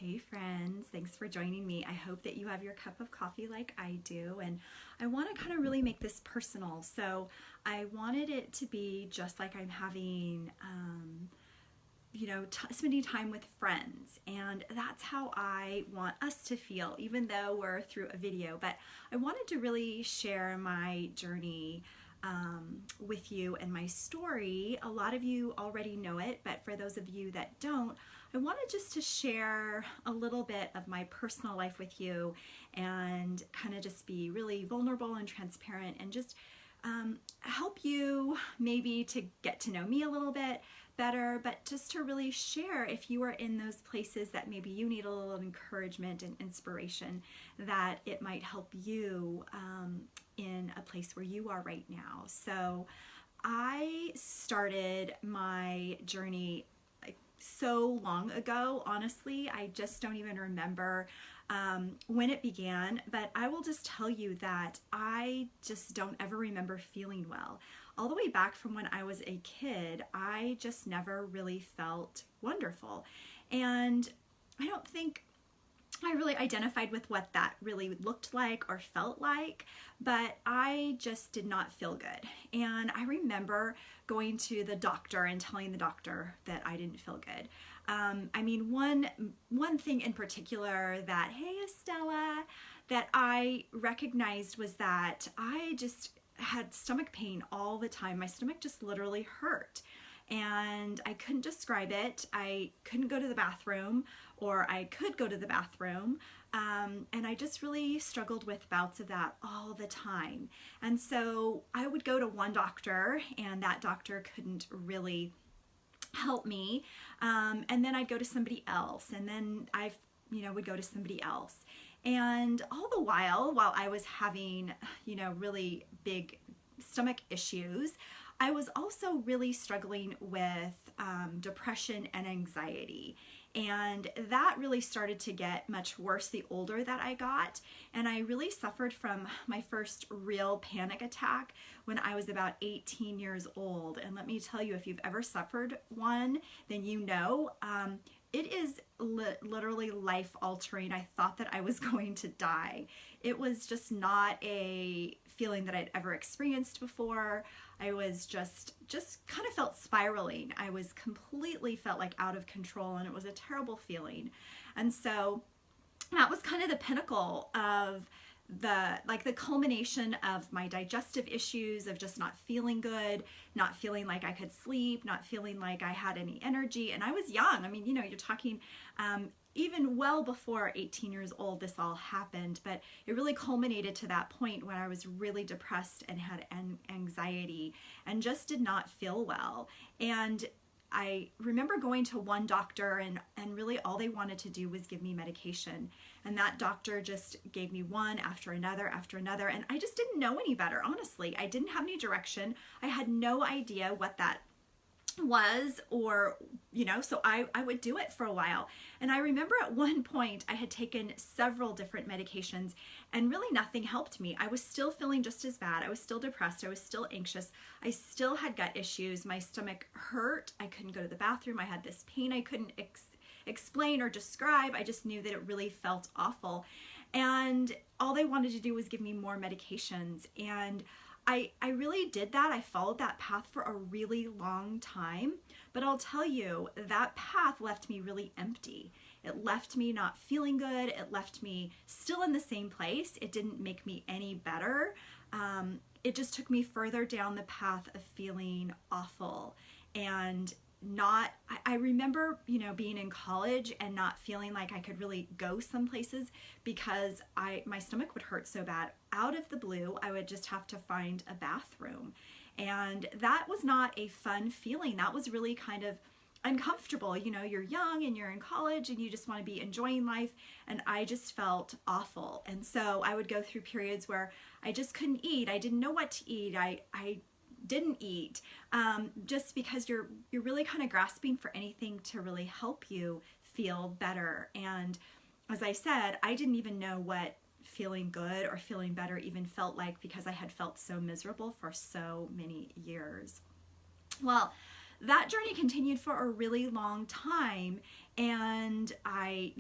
Hey friends, thanks for joining me. I hope that you have your cup of coffee like I do, and I want to kind of really make this personal. So I wanted it to be just like I'm having, spending time with friends, and that's how I want us to feel, even though we're through a video. But I wanted to really share my journey with you and my story. A lot of you already know it, but for those of you that don't, I wanted just to share a little bit of my personal life with you and kind of just be really vulnerable and transparent and just help you maybe to get to know me a little bit better, but just to really share if you are in those places that maybe you need a little encouragement and inspiration, that it might help you in a place where you are right now. So I started my journey so long ago. Honestly, I just don't even remember when it began, but I will just tell you that I just don't ever remember feeling well. All the way back from when I was a kid, I just never really felt wonderful. And I don't think I really identified with what that really looked like or felt like, but I just did not feel good. And I remember going to the doctor and telling the doctor that I didn't feel good. One thing in particular that, hey Estella, that I recognized was that I just had stomach pain all the time. My stomach just literally hurt. And I couldn't describe it. I couldn't go to the bathroom, or I could go to the bathroom. And I just really struggled with bouts of that all the time. And so I would go to one doctor, and that doctor couldn't really help me. And then I'd go to somebody else, and then I would go to somebody else. And all the while I was having, really big stomach issues, I was also really struggling with depression and anxiety. And that really started to get much worse the older that I got. And I really suffered from my first real panic attack when I was about 18 years old. And let me tell you, if you've ever suffered one, then you know, it is literally life altering. I thought that I was going to die. It was just not a feeling that I'd ever experienced before. I was just kind of felt spiraling. I was completely felt like out of control, and it was a terrible feeling. And so that was kind of the pinnacle of the culmination of my digestive issues, of just not feeling good, not feeling like I could sleep, not feeling like I had any energy. And I was young. I mean, you're talking even well before 18 years old, this all happened, but it really culminated to that point when I was really depressed and had anxiety and just did not feel well. And I remember going to one doctor, and really all they wanted to do was give me medication. And that doctor just gave me one after another, and I just didn't know any better, honestly. I didn't have any direction. I had no idea what that was, or so I would do it for a while. And I remember at one point I had taken several different medications, and really nothing helped me. I was still feeling just as bad. I was still depressed. I was still anxious. I still had gut issues. My stomach hurt. I couldn't go to the bathroom. I had this pain I couldn't explain or describe. I just knew that it really felt awful. And all they wanted to do was give me more medications. And I really did that. I followed that path for a really long time, but I'll tell you, that path left me really empty. It left me not feeling good. It left me still in the same place. It didn't make me any better. It just took me further down the path of feeling awful. And I remember, being in college and not feeling like I could really go some places because my stomach would hurt so bad. Out of the blue, I would just have to find a bathroom. And that was not a fun feeling. That was really kind of uncomfortable. You're young and you're in college and you just want to be enjoying life. And I just felt awful. And so I would go through periods where I just couldn't eat. I didn't know what to eat. I didn't eat, just because you're really kind of grasping for anything to really help you feel better. And as I said, I didn't even know what feeling good or feeling better even felt like, because I had felt so miserable for so many years. Well, that journey continued for a really long time. And I,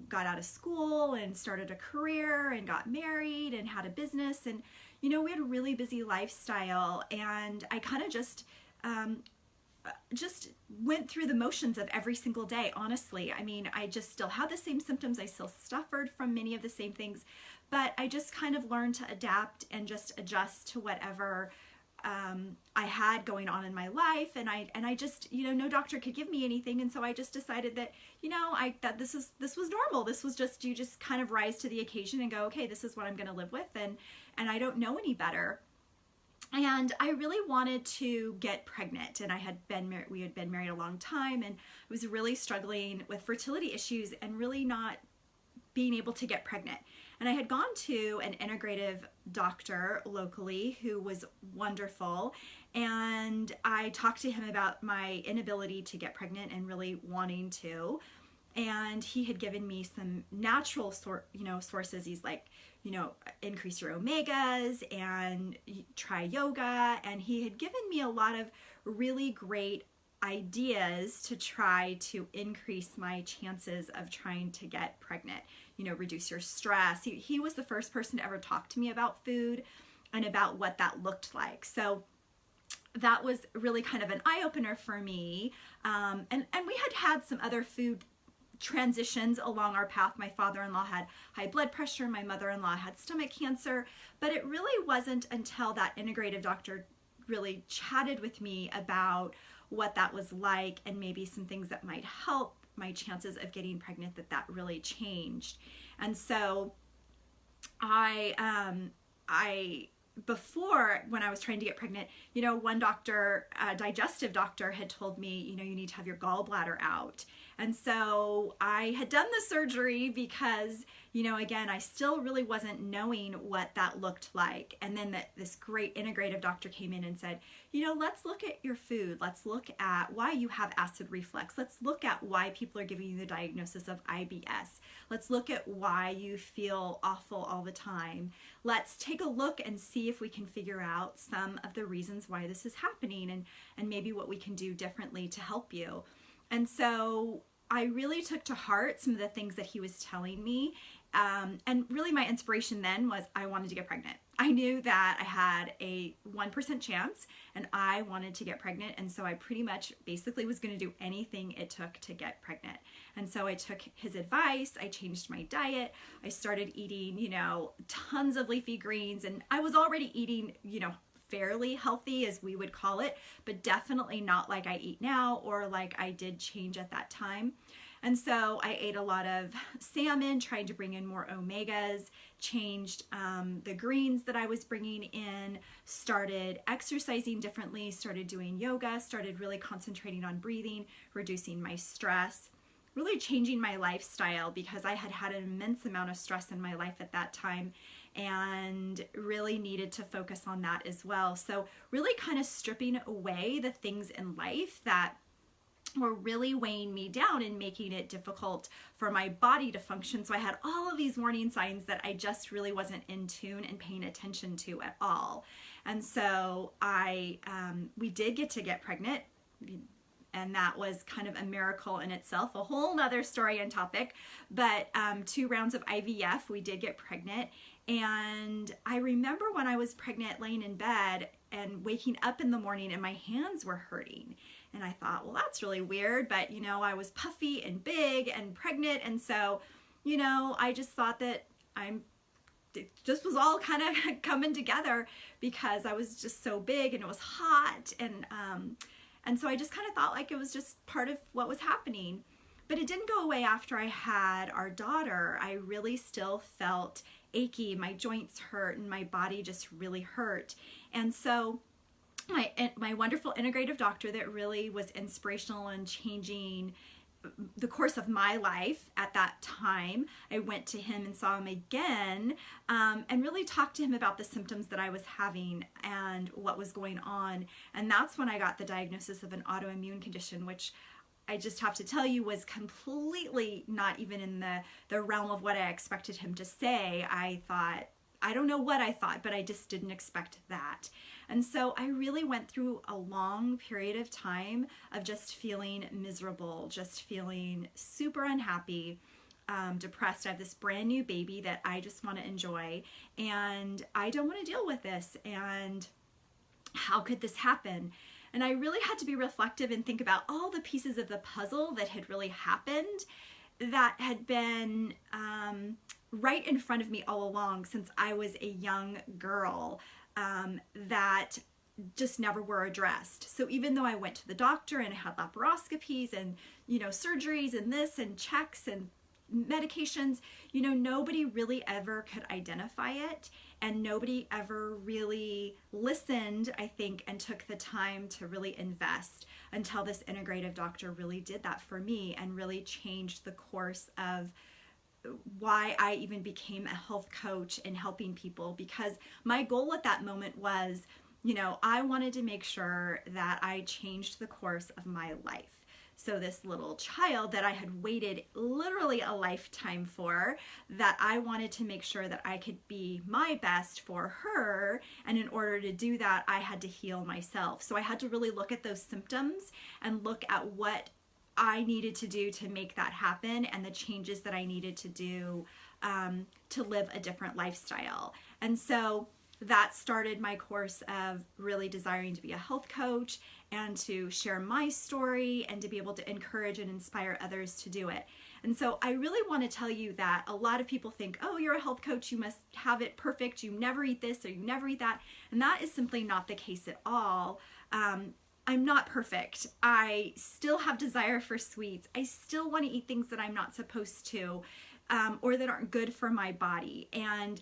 got out of school and started a career and got married and had a business. And, we had a really busy lifestyle. And I kind of just went through the motions of every single day, honestly. I mean, I just still had the same symptoms. I still suffered from many of the same things, but I just kind of learned to adapt and just adjust to whatever I had going on in my life. And I just, no doctor could give me anything. And so I just decided that, that this was normal. This was just, you just kind of rise to the occasion and go, okay, this is what I'm going to live with. And I don't know any better. And I really wanted to get pregnant, and we had been married a long time, and I was really struggling with fertility issues and really not being able to get pregnant. And I had gone to an integrative doctor locally who was wonderful, and I talked to him about my inability to get pregnant and really wanting to. And he had given me some natural sources. He's like, increase your omegas and try yoga. And he had given me a lot of really great ideas to try to increase my chances of trying to get pregnant, reduce your stress. He was the first person to ever talk to me about food and about what that looked like. So that was really kind of an eye-opener for me. And we had some other food transitions along our path. My father-in-law had high blood pressure, my mother-in-law had stomach cancer, but it really wasn't until that integrative doctor really chatted with me about what that was like and maybe some things that might help my chances of getting pregnant that really changed. And so before, when I was trying to get pregnant, one doctor, a digestive doctor, had told me, you need to have your gallbladder out. And so I had done the surgery because, again, I still really wasn't knowing what that looked like. And then this great integrative doctor came in and said, let's look at your food. Let's look at why you have acid reflux. Let's look at why people are giving you the diagnosis of IBS. Let's look at why you feel awful all the time. Let's take a look and see if we can figure out some of the reasons why this is happening and maybe what we can do differently to help you. And so I really took to heart some of the things that he was telling me. And really my inspiration then was I wanted to get pregnant. I knew that I had a 1% chance and I wanted to get pregnant. And so I pretty much basically was going to do anything it took to get pregnant. And so I took his advice. I changed my diet. I started eating, tons of leafy greens, and I was already eating, fairly healthy, as we would call it, but definitely not like I eat now or like I did change at that time. And so I ate a lot of salmon, trying to bring in more omegas, changed the greens that I was bringing in, started exercising differently, started doing yoga, started really concentrating on breathing, reducing my stress, really changing my lifestyle because I had had an immense amount of stress in my life at that time and really needed to focus on that as well. So really kind of stripping away the things in life that were really weighing me down and making it difficult for my body to function. So I had all of these warning signs that I just really wasn't in tune and paying attention to at all. And so we did get pregnant, and that was kind of a miracle in itself, a whole nother story and topic. But 2 rounds of IVF, we did get pregnant. And I remember when I was pregnant, laying in bed and waking up in the morning and my hands were hurting. And I thought, well, that's really weird. But, I was puffy and big and pregnant. And so, I just thought that it just was all kind of coming together because I was just so big and it was hot. And so I just kind of thought like it was just part of what was happening. But it didn't go away after I had our daughter. I really still felt achy. My joints hurt and my body just really hurt. And so my wonderful integrative doctor that really was inspirational in changing the course of my life at that time, I went to him and saw him again and really talked to him about the symptoms that I was having and what was going on. And that's when I got the diagnosis of an autoimmune condition, which I just have to tell you was completely not even in the realm of what I expected him to say. I thought I don't know what I thought, but I just didn't expect that. And so I really went through a long period of time of just feeling miserable, just feeling super unhappy, depressed. I have this brand new baby that I just want to enjoy, and I don't want to deal with this. And how could this happen? And I really had to be reflective and think about all the pieces of the puzzle that had really happened that had been right in front of me all along since I was a young girl, that just never were addressed. So even though I went to the doctor and I had laparoscopies and, surgeries and this and checks and medications, nobody really ever could identify it, and nobody ever really listened, I think, and took the time to really invest until this integrative doctor really did that for me and really changed the course of why I even became a health coach and helping people. Because my goal at that moment was, I wanted to make sure that I changed the course of my life. So this little child that I had waited literally a lifetime for, that I wanted to make sure that I could be my best for her. And in order to do that, I had to heal myself. So I had to really look at those symptoms and look at what I needed to do to make that happen and the changes that I needed to do to live a different lifestyle. And so that started my course of really desiring to be a health coach and to share my story and to be able to encourage and inspire others to do it. And so I really want to tell you that a lot of people think, oh, you're a health coach, you must have it perfect, you never eat this or you never eat that. And that is simply not the case at all. I'm not perfect. I still have desire for sweets. I still want to eat things that I'm not supposed to, or that aren't good for my body. And,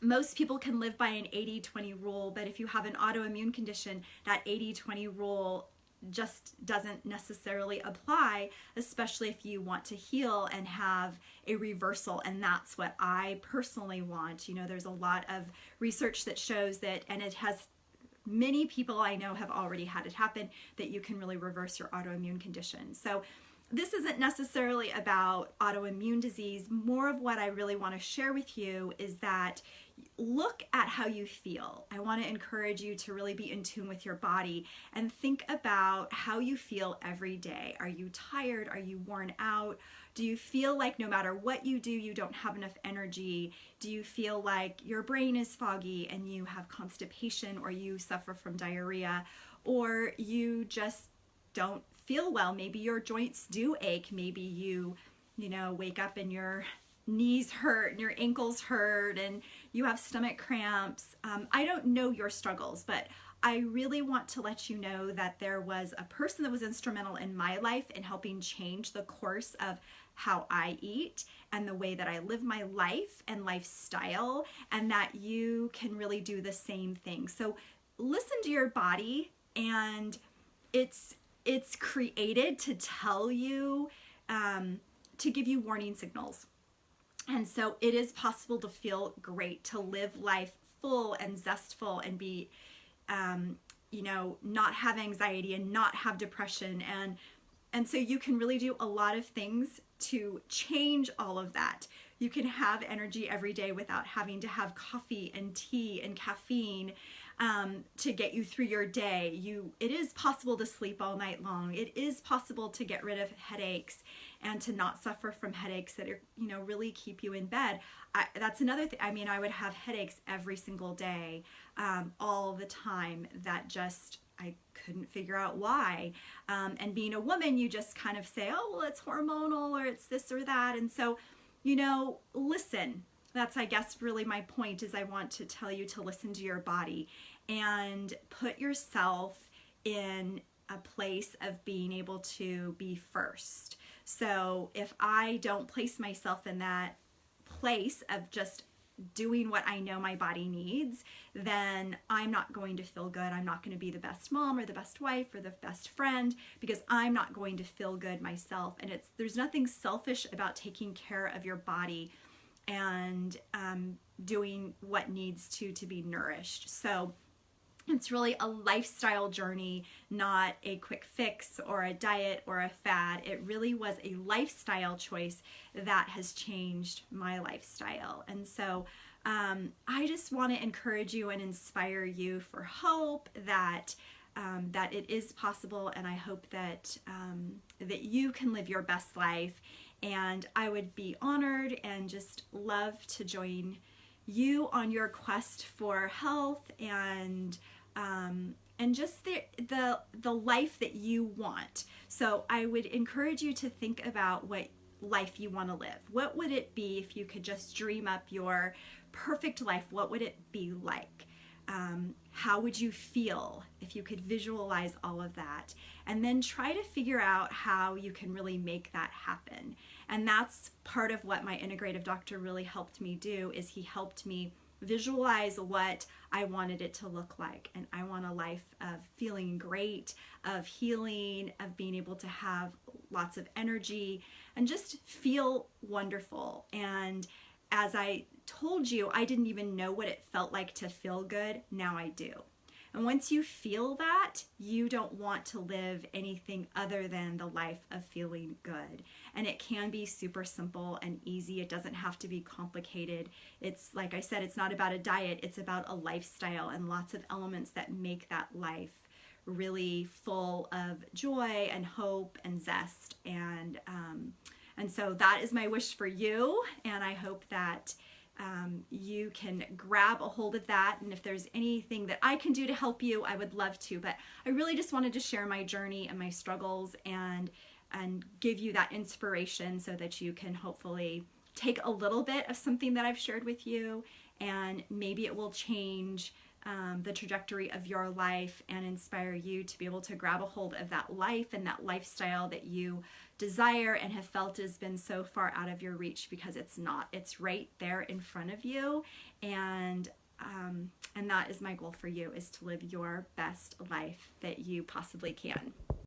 most people can live by an 80-20 rule, but if you have an autoimmune condition, that 80-20 rule just doesn't necessarily apply, especially if you want to heal and have a reversal. And that's what I personally want. There's a lot of research that shows that, and it has many people I know have already had it happen, that you can really reverse your autoimmune condition. So this isn't necessarily about autoimmune disease. More of what I really want to share with you is that look at how you feel. I want to encourage you to really be in tune with your body and think about how you feel every day. Are you tired? Are you worn out? Do you feel like no matter what you do, you don't have enough energy? Do you feel like your brain is foggy and you have constipation, or you suffer from diarrhea, or you just don't feel well? Maybe your joints do ache. Maybe you wake up and your knees hurt and your ankles hurt and you have stomach cramps. I don't know your struggles, but I really want to let you know that there was a person that was instrumental in my life in helping change the course of how I eat and the way that I live my life and lifestyle, and that you can really do the same thing. So listen to your body, and it's created to tell you, to give you warning signals. And so it is possible to feel great, to live life full and zestful and be, not have anxiety and not have depression. And so you can really do a lot of things to change all of that. You can have energy every day without having to have coffee and tea and caffeine to get you through your day. It is possible to sleep all night long. It is possible to get rid of headaches and to not suffer from headaches that are, really keep you in bed. That's another thing. I mean, I would have headaches every single day, all the time, that just, I couldn't figure out why. And being a woman, you just kind of say, oh, well, it's hormonal, or it's this or that. And so, listen. That's, I guess, really my point, is I want to tell you to listen to your body and put yourself in a place of being able to be first. So if I don't place myself in that place of just doing what I know my body needs, then I'm not going to feel good. I'm not going to be the best mom or the best wife or the best friend, because I'm not going to feel good myself. And there's nothing selfish about taking care of your body and doing what needs to be nourished. So It's really a lifestyle journey, not a quick fix or a diet or a fad. It really was a lifestyle choice that has changed my lifestyle. And so I just want to encourage you and inspire you for hope that that it is possible, and I hope that that you can live your best life. And I would be honored and just love to join you on your quest for health and just the life that you want. So I would encourage you to think about what life you want to live. What would it be if you could just dream up your perfect life? What would it be like? How would you feel if you could visualize all of that? And then try to figure out how you can really make that happen. And that's part of what my integrative doctor really helped me do, is he helped me visualize what I wanted it to look like. And I want a life of feeling great, of healing, of being able to have lots of energy and just feel wonderful. And as I told you, I didn't even know what it felt like to feel good. Now I do. And once you feel that, you don't want to live anything other than the life of feeling good. And it can be super simple and easy. It doesn't have to be complicated. It's, like I said, it's not about a diet. It's about a lifestyle and lots of elements that make that life really full of joy and hope and zest. And so that is my wish for you. And I hope that you can grab a hold of that. And if there's anything that I can do to help you, I would love to. But I really just wanted to share my journey and my struggles and give you that inspiration so that you can hopefully take a little bit of something that I've shared with you, and maybe it will change the trajectory of your life and inspire you to be able to grab a hold of that life and that lifestyle that you desire and have felt has been so far out of your reach, because it's not. It's right there in front of you. And that is my goal for you, is to live your best life that you possibly can.